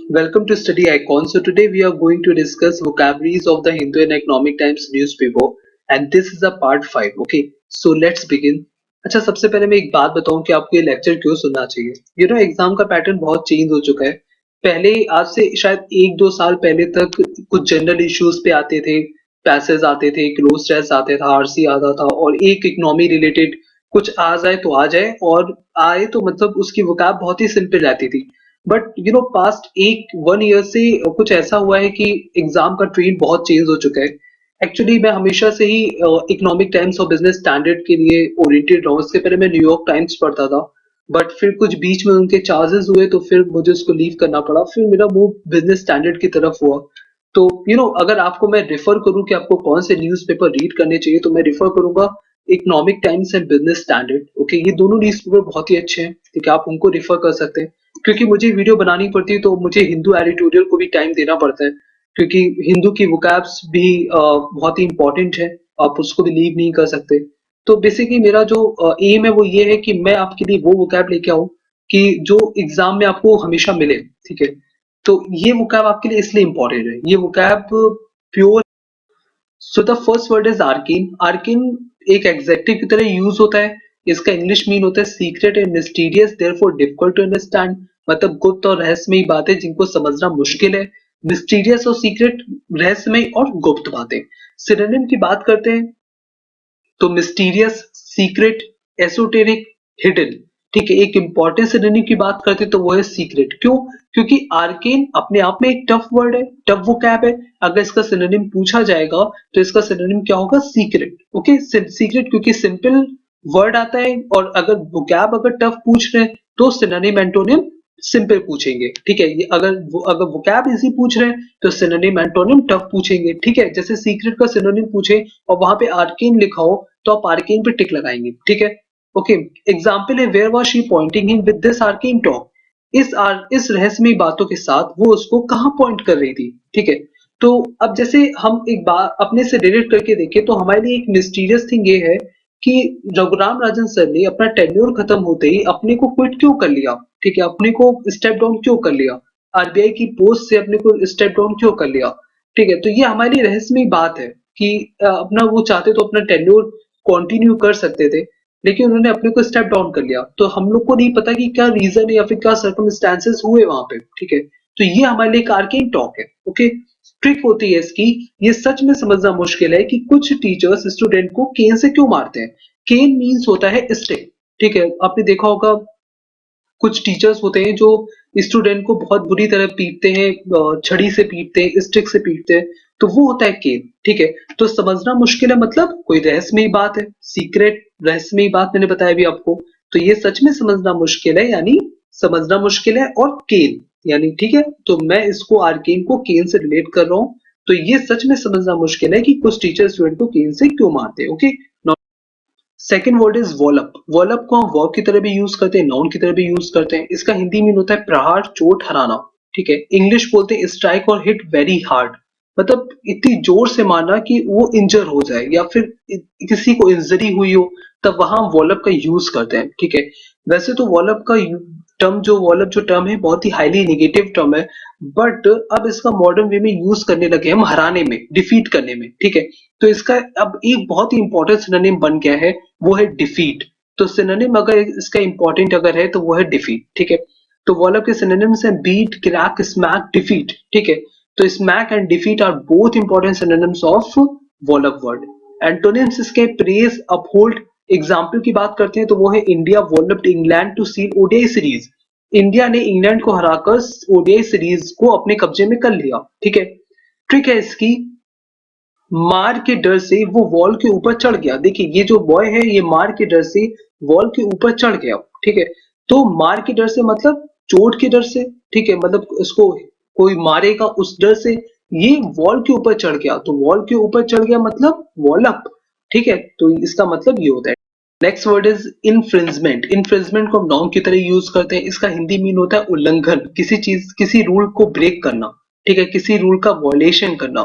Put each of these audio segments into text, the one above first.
Welcome to Study Icon. So today we are going to discuss vocabularies of the Hindu and Economic Times newspaper, and this is a part 5. Okay, so let's begin. अच्छा, सबसे पहले मैं एक बात बताऊं कि आपको ये लेक्चर क्यों सुनना चाहिए। एग्जाम का पैटर्न बहुत चेंज हो चुका है। पहले आज से शायद 1-2 साल पहले तक कुछ जनरल इश्यूज पे आते थे, पैसेज आते थे, क्लोज टेस्ट आते था, आरसी आता था और एक इकोनॉमी रिलेटेड कुछ आ जाए तो आ जाए, और आए तो मतलब उसकी वोकैब बहुत ही सिंपल रहती थी। बट पास्ट एक 1 ईयर से कुछ ऐसा हुआ है कि एग्जाम का ट्रेंड बहुत चेंज हो चुका है। एक्चुअली मैं हमेशा से ही इकोनॉमिक टाइम्स और बिजनेस स्टैंडर्ड के लिए ओरिएंटेड रहा हूँ। इससे पहले मैं न्यूयॉर्क टाइम्स पढ़ता था, बट फिर कुछ बीच में उनके चार्जेस हुए तो फिर मुझे उसको लीव करना पड़ा। फिर मेरा मूव बिजनेस स्टैंडर्ड की तरफ हुआ। तो अगर आपको मैं रिफर करूं कि आपको कौन से न्यूज़पेपर रीड करने चाहिए, तो मैं रिफर करूंगा economic times and business standard. Okay, ये दोनों न्यूज़पेपर बहुत ही अच्छे हैं, ठीक है, आप उनको रिफर कर सकते हैं। क्योंकि मुझे वीडियो बनानी पड़ती है तो मुझे हिंदू एडिटोरियल को भी टाइम देना पड़ता है, क्योंकि हिंदू की वोकैब्स भी बहुत ही इंपॉर्टेंट है, आप उसको भी लीव नहीं कर सकते। तो बेसिकली मेरा जो एम है वो ये है कि मैं आपके लिए वो वोकैब लेके आऊं कि जो एग्जाम में आपको हमेशा मिले, ठीक है। तो ये वोकैब आपके लिए इसलिए इंपॉर्टेंट है, ये vocab pure. So the first word is arcane. Arcane एक एग्जेक्टिव की तरह यूज होता है। इसका इंग्लिश मीन होता है secret and mysterious, therefore difficult to understand. मतलब गुप्त और रहस्यमयी बातें जिनको समझना मुश्किल है। मिस्टीरियस और सीक्रेट, रहस्यमयी और गुप्त बातें। सिनोनिम की बात करते हैं तो मिस्टीरियस, सीक्रेट, एसोटेरिक, हिडन। ठीक है, एक इंपॉर्टेंट सिनोनिम की बात करते हैं तो वो है सीक्रेट। क्यों? क्योंकि आर्केन अपने आप में एक टफ वर्ड है, टफ वोकैब है। अगर इसका सिनोनिम पूछा जाएगा तो इसका सिनोनिम क्या होगा? सीक्रेट। ओके, सीक्रेट क्योंकि सिंपल वर्ड आता है, और अगर वोकैब अगर टफ पूछ रहे हैं तो सिनोनिम एंटोनिम सिंपल पूछेंगे। ठीक है, ये अगर वोकैब इजी पूछ रहे हैं तो सिनोनिम एंटोनिम टफ पूछेंगे। ठीक है, जैसे सीक्रेट का सिनोनिम पूछे और वहां पे आर्केन लिखा हो तो आप आर्केन पे टिक लगाएंगे। ठीक है, ओके। एग्जाम्पल है, where was she pointing him with this arcane talk. इस रहस्यमयी बातों के साथ वो उसको कहाँ पॉइंट कर रही थी। ठीक है, तो अब जैसे हम एक बात अपने से रिलेट करके देखें तो हमारे लिए एक मिस्टीरियस थिंग ये है कि रघुराम राजन सर ने अपना टेन्योर खत्म होते ही अपने को क्विट क्यों कर लिया। ठीक है, अपने को स्टेप डाउन क्यों कर लिया, आरबीआई की पोस्ट से अपने को स्टेप डाउन क्यों कर लिया। ठीक है, तो ये हमारे लिए रहस्यमयी बात है कि अपना वो चाहते तो अपना टेन्योर कंटिन्यू कर सकते थे, लेकिन उन्होंने अपने को स्टेप डाउन कर लिया। तो हम लोग को नहीं पता कि क्या रीजन है या फिर क्या सर्कमस्टेंसेस हुए वहां पे। ठीक है, तो ये हमारे लिए एक आर्केन टॉक है। ओके, ट्रिक होती है इसकी, ये सच में समझना मुश्किल है कि कुछ टीचर्स स्टूडेंट को केन से क्यों मारते हैं। केन मीन्स होता है स्टिक। ठीक है, आपने देखा होगा कुछ टीचर्स होते हैं जो स्टूडेंट को बहुत बुरी तरह पीटते हैं, छड़ी से पीटते हैं, स्टिक से पीटते हैं, तो वो होता है केन। ठीक है, तो समझना मुश्किल है मतलब कोई रहस्यमयी बात है, सीक्रेट रहस्यमयी बात मैंने बताया भी आपको। तो ये सच में समझना मुश्किल है, यानी समझना मुश्किल है, और केन यानी, ठीक है, तो मैं इसको आर्केन को केन से रिलेट कर रहा हूँ। तो ये सच में समझना मुश्किल है कि कुछ टीचर स्टूडेंट को केन से क्यों मारते हैं। Okay, second word is wallop. Wallop को हम वर्ब की तरह भी यूज करते हैं, नाउन की तरह भी यूज करते हैं। इसका हिंदी मीन होता है प्रहार, चोट, हराना। ठीक है, इंग्लिश बोलते हैं स्ट्राइक और हिट वेरी हार्ड, मतलब इतनी जोर से मारना कि वो इंजर हो जाए या फिर किसी को इंजरी हुई हो, तब वहां वॉलअप का यूज करते हैं। ठीक है, वैसे तो वॉलअप जो टर्म है बहुत ही हाईली नेगेटिव टर्म है, बट अब इसका मॉडर्न वे में यूज करने लगे हम हराने में, डिफीट करने में। ठीक है, तो इसका अब एक बहुत ही इंपॉर्टेंट सिनोनिम बन गया है, वो है डिफीट। तो सिनोनिम अगर इसका इंपॉर्टेंट अगर है तो वो है डिफीट। ठीक है, तो वॉलअप के सिनोनिम्स हैं बीट, क्रैक, स्मैक, डिफीट। ठीक है, तो smack and defeat are both important synonyms of wallop word. Antonyms इसके प्रेज, अपहोल्ड। एग्जाम्पल की बात करते हैं तो वो है India walloped England to seal ODI series. India ने इंग्लैंड को हराकर ओडीआई सीरीज को अपने कब्जे में कर लिया। ठीक है, ट्रिक है इसकी, मार के डर से वो वॉल के ऊपर चढ़ गया। देखिए ये जो बॉय है ये मार के डर से वॉल के ऊपर चढ़ गया। ठीक है, तो मार के डर से मतलब चोट के डर से। ठीक है, मतलब उसको कोई मारेगा उस डर से ये वॉल के ऊपर चढ़ गया, तो वॉल के ऊपर चढ़ गया मतलब वॉल अप। ठीक है, तो इसका मतलब ये होता है। Next word is infringement. Infringement को हम नाउन की तरह यूज करते हैं। इसका हिंदी मीन होता है उल्लंघन, किसी चीज, किसी रूल को ब्रेक करना। ठीक है, किसी रूल का वॉयलेशन करना।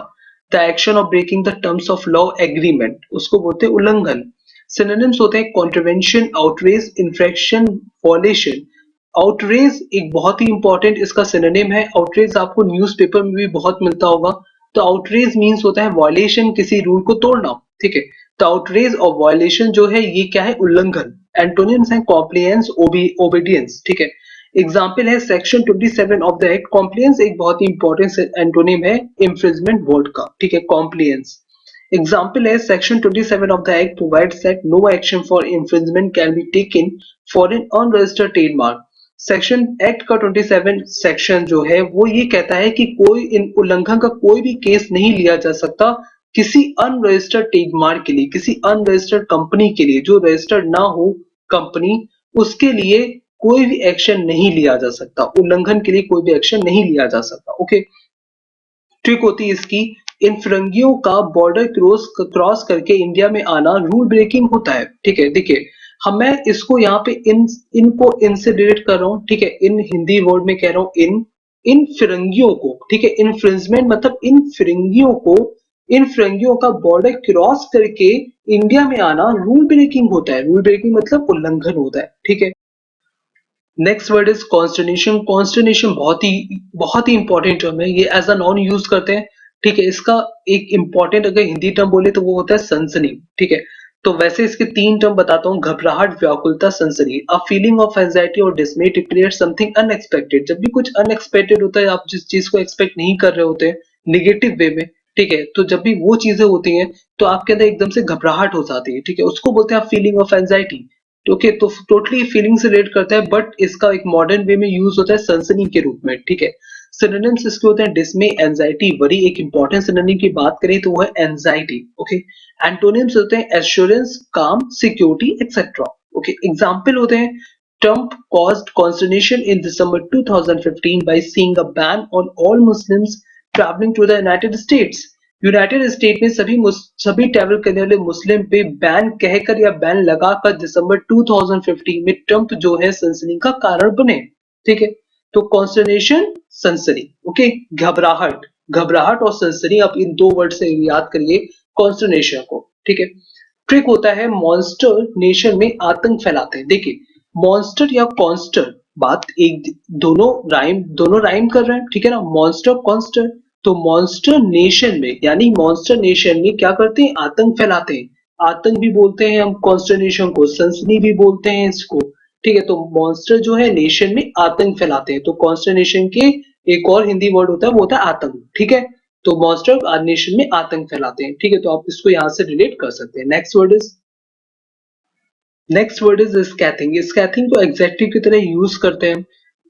The action of breaking the terms of law agreement, उसको बोलते हैं उल्लंघन। सिनोनिम्स होते हैं contravention, outrage, infraction, violation. Outrage एक बहुत ही इंपॉर्टेंट इसका सिनोनिम है। आउटरेज आपको न्यूज़पेपर में भी बहुत मिलता होगा। तो आउटरेज मीन्स होता है वायलेशन, किसी रूल को तोड़ना, ठीक है। तो आउटरेज और वायलेशन जो है ये क्या है, उल्लंघन। एंटोनिम्स है कॉम्प्लियंस, ओबीडियंस, ठीक है। एग्जाम्पल है section 27 of the act. Compliance एक बहुत ही इंपॉर्टेंट एंटोनिम है इंफ्रिंजमेंट वर्ड का, ठीक है, कॉम्प्लियंस। Example है section 27 of the act provides that no action for infringement can be taken for an unregistered trademark। Section act का 27 सेक्शन जो है वो ये कहता है कि कोई इन उल्लंघन का कोई भी केस नहीं लिया जा सकता किसी अनरजिस्टर्ड ट्रेडमार्क के लिए, किसी अनरजिस्टर्ड कंपनी के लिए जो रजिस्टर्ड ना हो कंपनी, उसके लिए कोई भी एक्शन नहीं लिया जा सकता, उल्लंघन के लिए कोई भी एक्शन नहीं लिया जा सकता। ओके, ट्रिक होती है इसकी, इन फिरंगियों का बॉर्डर क्रॉस करके इंडिया में आना रूल ब्रेकिंग होता है, ठीक है। देखिए हम मैं इसको यहाँ पे इनको इनसे रिलेट कर रहा हूँ, ठीक है, इन हिंदी वर्ड में कह रहा हूँ इन फिरंगियों को, ठीक है। इन्फ्रिंजमेंट मतलब इन फिरंगियों का बॉर्डर क्रॉस करके इंडिया में आना रूल ब्रेकिंग होता है। रूल ब्रेकिंग मतलब उल्लंघन होता है, ठीक है। Next word is consternation. Consternation बहुत ही इंपॉर्टेंट टर्म है, ये एज अ नॉन यूज करते हैं, ठीक है। इसका एक इंपॉर्टेंट अगर हिंदी टर्म बोले तो वो होता है सनसनी, ठीक है। तो वैसे इसके तीन टर्म बताता हूँ, घबराहट, व्याकुलता, सनसनी। अ फीलिंग ऑफ एंजाइटी और dismay to create something unexpected. जब भी कुछ अनएक्सपेक्टेड होता है, आप जिस चीज को एक्सपेक्ट नहीं कर रहे होते निगेटिव वे में, ठीक है, तो जब भी वो चीजें होती हैं तो आपके अंदर एकदम से घबराहट हो जाती है, ठीक है, उसको बोलते हैं फीलिंग ऑफ एंजाइटी। ओके, तो टोटली फीलिंग से रिलेट करता है, बट इसका एक मॉडर्न वे में यूज होता है सनसनी के रूप में, ठीक है। सिनोनिम्स इसके होते हैं डिस्मे, एंजाइटी, वरी। एक इंपॉर्टेंट सिनोनिम की बात करें तो वो है एंजाइटी, ओके। एंटोनिम्स होते हैं एश्योरेंस, काम, सिक्योरिटी, एक्सेट्रा, ओके। एग्जांपल होते हैं Trump caused consternation in December 2015 by seeing a ban on all Muslims traveling to the United States। United state में सभी ट्रैवल करने वाले मुस्लिम पे बैन कहकर या बैन लगाकर दिसंबर 2015 में ट्रंप जो है सनसनी का कारण बने, ठीक है। तो कॉन्स्टर्नेशन, सनसनी, ओके। घबराहट, घबराहट और सनसनी, आप इन दो वर्ड से याद करिए कॉन्स्टर्नेशन को, ठीक है। ट्रिक होता है मॉन्स्टर नेशन में आतंक फैलाते हैं। देखिए मॉन्स्टर या कॉन्स्टर, बात एक, दोनों राइम कर रहे हैं, ठीक है ना, मॉन्स्टर कॉन्स्टर। तो मॉन्स्टर नेशन में यानी मॉन्स्टर नेशन में क्या करते हैं, आतंक फैलाते हैं। आतंक भी बोलते हैं हम कॉन्स्टरनेशन को, सनसनी भी बोलते हैं इसको, ठीक है। तो मॉन्स्टर जो है नेशन में आतंक फैलाते हैं, तो कॉन्स्टरनेशन के एक और हिंदी वर्ड होता है वो होता है आतंक, ठीक है। तो मॉन्स्टर नेशन में आतंक फैलाते हैं, ठीक है। तो आप इसको यहाँ से रिलेट कर सकते हैं। Next word is scathing. Scathing को एग्जेक्टिव की तरह यूज करते हैं,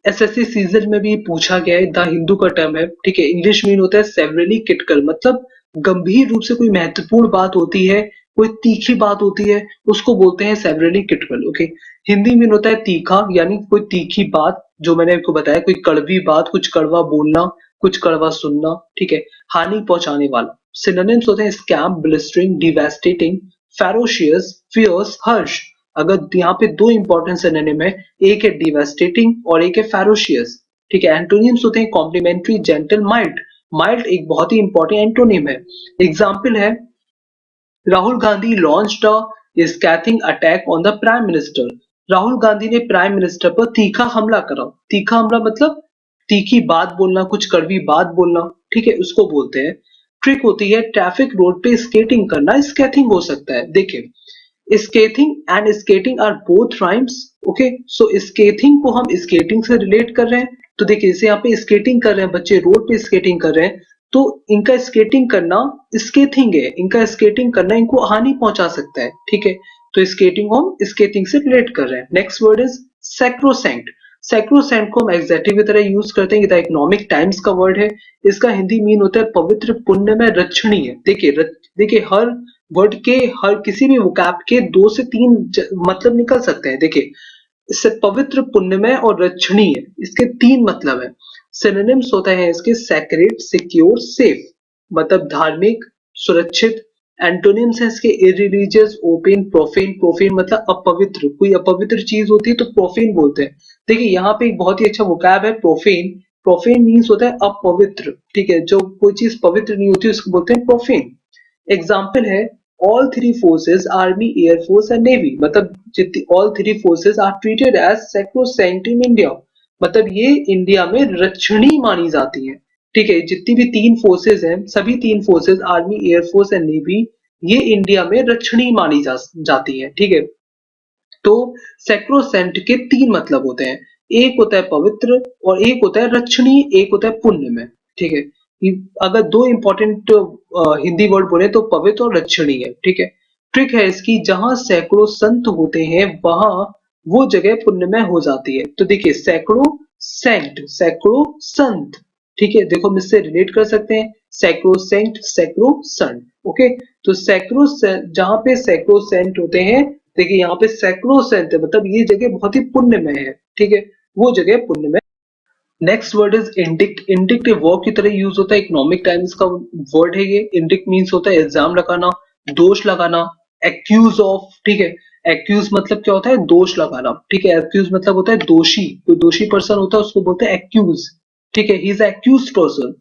एसएससी सीजन में भी पूछा गया है, द हिंदू का टर्म है, ठीक है। इंग्लिश मीन होता है सेवरली क्रिटिकल, मतलब गंभीर रूप से कोई महत्वपूर्ण बात होती है, कोई तीखी बात होती है, उसको बोलते हैं severally critical, okay. Hindi mean होता है तीखा, यानी कोई तीखी बात, जो मैंने आपको बताया, कोई कड़वी बात, कुछ कड़वा बोलना, कुछ कड़वा सुनना, ठीक है। हानि पहुंचाने वाला। सिनोनिम्स होते हैं scam, blistering, devastating, ferocious, fierce, harsh. अगर यहाँ पे दो इंपॉर्टेंट सिनोनिम है, एक है डिवास्टेटिंग और एक है फेरोशियस, ठीक है। एंटोनिम्स होते हैं कॉम्प्लीमेंट्री, जेंटल, माइल्ड। माइल्ड एक बहुत ही इंपॉर्टेंट एंटोनिम है। एग्जाम्पल है Rahul Gandhi launched a scathing attack on the prime minister. Rahul Gandhi ने प्राइम मिनिस्टर पर तीखा हमला करा। तीखा हमला मतलब तीखी बात बोलना, कुछ कड़वी बात बोलना, ठीक है, उसको बोलते हैं। ट्रिक होती है ट्रैफिक रोड पे स्केटिंग करना, स्केथिंग हो सकता है। देखिए scathing and skating are both rhymes, okay. So scathing को हम स्केटिंग से रिलेट कर रहे हैं, तो देखिए जैसे यहाँ पे स्केटिंग कर रहे हैं बच्चे, रोड पे स्केटिंग कर रहे हैं, तो इनका स्केटिंग करना स्केथिंग है, इनका स्केटिंग करना इनको हानि पहुंचा सकता है, ठीक है। तो स्केटिंग को हम स्केटिंग से रिलेट कर रहे हैं। Next word is sacrosanct. Sacrosanct को हम एग्जेक्टिव की तरह यूज करते हैं, द इकोनॉमिक टाइम्स का वर्ड है। इसका हिंदी मीन होता है पवित्र, पुण्यमय, रक्षणीय। देखिए हर वर्ड के, हर किसी भी वोकैब के दो से तीन मतलब निकल सकते हैं। देखिए इससे पवित्र, पुण्यमय और रक्षणीय, इसके तीन मतलब है। सिनोनिम्स होते हैं इसके सैक्रेड, सिक्योर, सेफ, मतलब धार्मिक, सुरक्षित। एंटोनिम्स है इसके इररिलीजियस, ओपन, प्रोफेन। प्रोफेन मतलब अपवित्र, कोई अपवित्र चीज होती है तो प्रोफेन बोलते हैं। देखिए यहाँ पे एक बहुत ही अच्छा वोकैब है प्रोफेन। प्रोफेन मीन्स होता है अपवित्र, ठीक है, जो कोई चीज पवित्र नहीं होती उसको बोलते हैं प्रोफेन। एग्जाम्पल है all three forces army air force and navy, मतलब जितनी all three forces are treated as sacrosanct in India, मतलब ये इंडिया में रक्षणीय मानी जाती है। ठीक है, जितनी भी तीन फोर्सेस हैं, सभी तीन forces army air force and navy ये इंडिया में रक्षणीय मानी जाती है। ठीक है, तो सैक्रोसेंट के तीन मतलब होते हैं, एक होता है पवित्र और एक होता है रक्षणीय, एक होता है पुण्य में। ठीक है, अगर दो इंपॉर्टेंट हिंदी वर्ड बोले तो पवित्र और रक्षणीय। ठीक है, ट्रिक है इसकी, जहां सैकड़ों संत होते हैं वहां वो जगह पुण्यमय हो जाती है। तो देखिए सैकड़ों सेंट, सैकड़ों संत। ठीक है, देखो हम इससे रिलेट कर सकते हैं, सैकड़ों सेंट, सैकड़ों संत। ओके, तो सैकड़ों जहां पे सैकड़ों सेंट होते हैं, देखिए यहाँ पे सैकड़ों सेंट है, मतलब ये जगह बहुत ही पुण्यमय है। ठीक है, वो जगह पुण्यमय। Next word is indict. Indict verb की तरह यूज होता है, इकोनॉमिक टाइम्स का वर्ड है ये। इंडिक्ट मीन्स होता है इल्जाम लगाना, दोष लगाना, एक्यूज ऑफ। ठीक है, एक्यूज मतलब क्या होता है, दोष लगाना। ठीक है, एक्यूज मतलब होता है दोषी, कोई दोषी पर्सन होता है उसको बोलते हैं एक्यूज। ठीक है, he is accused person.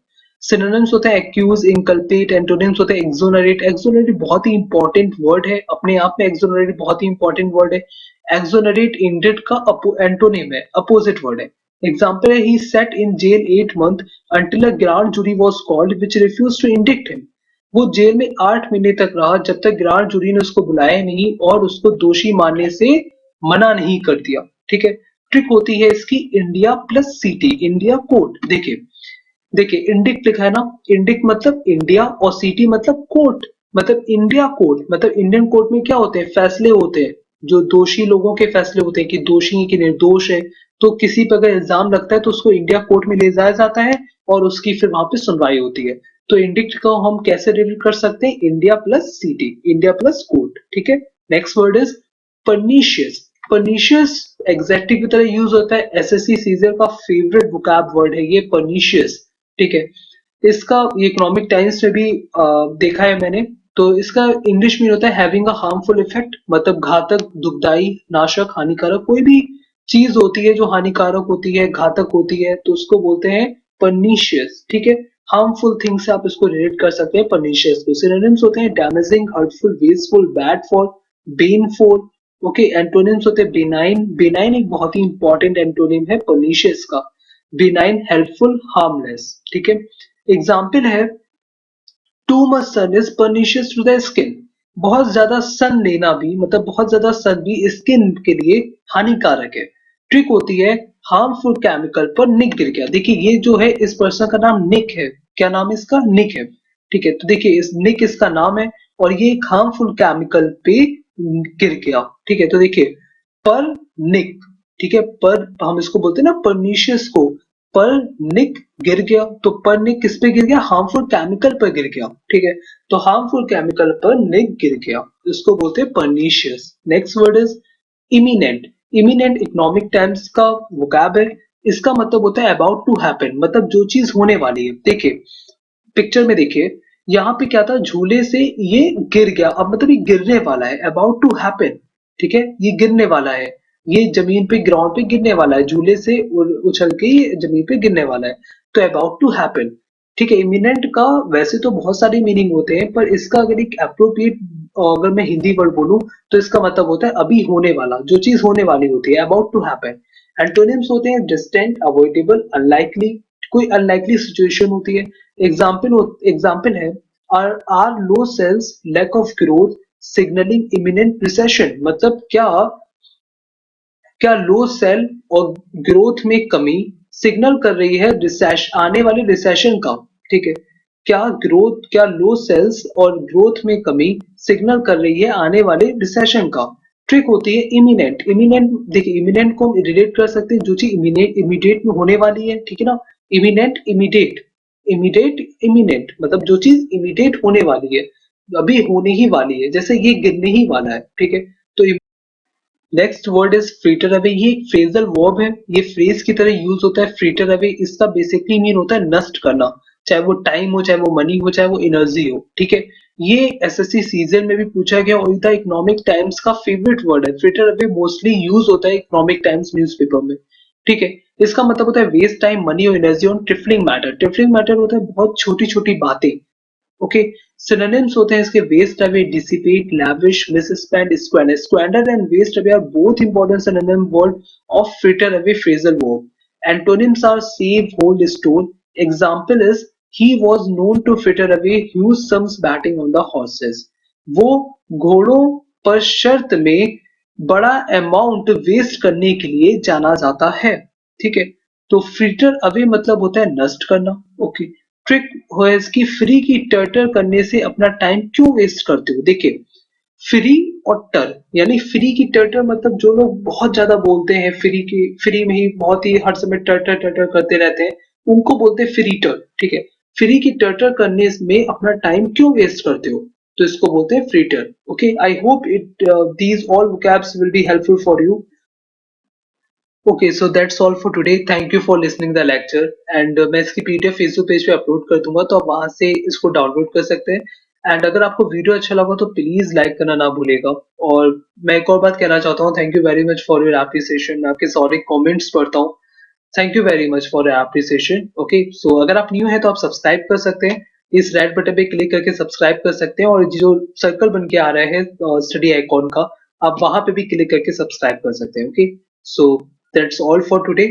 Synonyms होते हैं एक्यूज, इनकल्पेट। एंटोनिम्स होते हैं एक्सोनरेट। एक्सोनरेट बहुत ही इंपॉर्टेंट वर्ड है अपने आप में, एक्सोनरेट बहुत ही इंपॉर्टेंट वर्ड है। एक्सोनरेट इंडिक्ट का एंटोनिम है, अपोजिट वर्ड है। Example है, he sat in jail 8 months until a grand jury was called which refused to indict him. वो जेल में 8 महीने तक रहा जब तक ग्रांड जूरी ने उसको बुलाया नहीं और उसको दोषी मानने से मना नहीं कर दिया। ठीक है, ट्रिक होती है इसकी India plus city, India court. देखिए देखिए इंडिक्ट लिखा है ना, इंडिक्ट मतलब इंडिया और सिटी मतलब कोर्ट, मतलब इंडिया कोर्ट, मतलब इंडियन कोर्ट में क्या होते हैं, फैसले होते हैं, जो दोषी लोगों के फैसले होते हैं कि दोषी है कि निर्दोष है। तो किसी पर अगर इल्जाम लगता है तो उसको इंडिया कोर्ट में ले जाया जाता है और उसकी फिर वहां पे सुनवाई होती है। तो इंडिक्ट को हम कैसे रिलेट कर सकते हैं, India plus city, India plus court. ठीक है, next word is pernicious. Pernicious executive की तरह यूज होता है, एसएससी सीजर का फेवरेट वोकैब वर्ड है ये परनीशियस। ठीक है, इसका ये इकोनॉमिक टाइम्स में भी देखा है मैंने। तो इसका इंग्लिश में होता है हैविंग अ हार्मफुल इफेक्ट, मतलब घातक, दुखदाई, नाशक, हानिकारक। कोई भी चीज होती है जो हानिकारक होती है, घातक होती है, तो उसको बोलते हैं परनीशियस। ठीक है, हार्मफुल थिंग से आप इसको रिलेट कर सकते हैं परनीशियस को। सिनोनिम्स होते हैं damaging, hurtful, wasteful, bad for, baneful. Okay, antonyms होते हैं बेनाइन। बेनाइन एक बहुत ही इंपॉर्टेंट एंटोनिम है परनीशियस का। Benign, helpful, harmless. ठीक है, एग्जाम्पल है too much sun is pernicious to the skin. बहुत ज्यादा सन लेना भी, मतलब बहुत ज्यादा सन भी स्किन के लिए हानिकारक है। ट्रिक होती है हार्मफुल केमिकल पर निक गिर गया। देखिए ये जो है इस पर्सन का नाम निक है, क्या नाम है इसका, निक है। ठीक है, तो देखिए इस निक इसका नाम है और ये एक हार्मफुल केमिकल पे गिर गया। ठीक है, तो देखिए पर निक। ठीक है, पर हम इसको बोलते हैं ना परनीशियस को, पर निक गिर गया, तो पर निक किस पे गिर गया, हार्मफुल केमिकल पर गिर गया। ठीक है, तो हार्मफुल केमिकल पर निक गिर गया, इसको बोलते हैं pernicious. Next word is imminent. Imminent economic terms का वोकैब है, इसका मतलब होता है अबाउट टू हैपन, मतलब जो चीज होने वाली है। देखिए पिक्चर में देखिए, यहाँ पे क्या था, झूले से ये गिर गया, अब मतलब ये गिरने वाला है, अबाउट टू हैपन। ठीक है, ये गिरने वाला है, ये जमीन पे, ग्राउंड पे गिरने वाला है, झूले से उछल के ये जमीन पे गिरने वाला है, तो अबाउट टू हैपन। ठीक है, इमिनेंट का वैसे तो बहुत सारे मीनिंग होते हैं, पर इसका अगर एक अप्रोप्रिएट, अगर मैं हिंदी वर्ड बोलूं तो इसका मतलब होता है अभी होने वाला, जो चीज होने वाली होती है, अबाउट टू हैपन। एंटोनिम्स होते हैं डिस्टेंट, अवॉइडेबल, अनलाइकली, कोई अनलाइकली सिचुएशन होती है। एग्जाम्पल है are low sales, lack of growth, signalling imminent recession. मतलब क्या क्या लो सेल और ग्रोथ में कमी सिग्नल कर रही है आने वाले रिसेशन का। ठीक है, क्या लो सेल्स और ग्रोथ में कमी सिग्नल कर रही है आने वाले रिसेशन का। ट्रिक होती है इमिनेंट। इमिनेंट देखिए, इमिनेंट को हम रिलेट कर सकते हैं जो चीज इमीडिएट में होने वाली है। ठीक है ना, इमिनेंट, इमीडिएट, इमीडिएट, इमिनेंट, मतलब जो चीज इमीडिएट होने वाली है, अभी होने ही वाली है, जैसे ये गिरने ही वाला है। ठीक है, तो next word is freighter away. ये एक फ्रेजल वर्ब है, ये फ्रेज की तरह यूज होता है फ्रीटर अवे। इसका बेसिकली मीन होता है नष्ट करना, चाहे वो टाइम हो, चाहे वो मनी हो, चाहे वो एनर्जी हो। ठीक है, ये एसएससी सीजन में भी पूछा गया और द इकोनॉमिक टाइम्स का फेवरेट वर्ड है। फ्रीटर अवे मोस्टली यूज होता है इकोनॉमिक टाइम्स न्यूज़पेपर में। ठीक है, इसका मतलब होता है वेस्ट टाइम, मनी और energy on trifling matter. Trifling matter होता है बहुत छोटी छोटी बातें। ओके, सिनोनिम्स होते हैं इसके waste away, dissipate, lavish, misspend, squander. Squander and waste away are both important synonym word of fritter away phrasal verb. Antonyms are save, hold, store. Example is he was known to fritter away huge sums betting on the horses. वो घोड़ों पर शर्त में बड़ा amount waste करने के लिए जाना जाता है. ठीक है, तो फ्रिटर अवे मतलब होता है नष्ट करना. ओके, ट्रिक है इसकी, फ्री की टर्टर करने से अपना टाइम क्यों वेस्ट करते हो. देखिए, फ्री और टर यानी फ्री की टर्टर मतलब जो लोग बहुत ज्यादा बोलते हैं, फ्री में ही बहुत ही हर समय टर्टर टर्टर करते रहते हैं, उनको बोलते हैं फ्रीटर. ठीक है, फ्री की टर्टर करने में अपना टाइम क्यों वेस्ट करते हो, तो इसको बोलते हैं fritter. Okay, I hope it these all vocabs will be helpful for you. Okay, so that's all for today. Thank you for listening the lecture. And मैं इसकी पीडीएफ फेसबुक पेज पे अपलोड कर दूंगा, तो आप वहां से इसको डाउनलोड कर सकते हैं. एंड अगर आपको वीडियो अच्छा लगा तो प्लीज लाइक करना ना भूलेगा. और मैं एक और बात कहना चाहता हूँ, thank you very much for your appreciation. मैं आपके सारे कमेंट्स पढ़ता हूँ. Thank you very much for your appreciation. Okay, so अगर आप न्यू है तो आप सब्सक्राइब कर सकते हैं. इस रेड बटन पे क्लिक करके सब्सक्राइब कर सकते हैं, और जो सर्कल बन के आ रहा है स्टडी आइकॉन का, आप वहां पे भी क्लिक करके सब्सक्राइब कर सकते हैं. Okay, so that's all for today.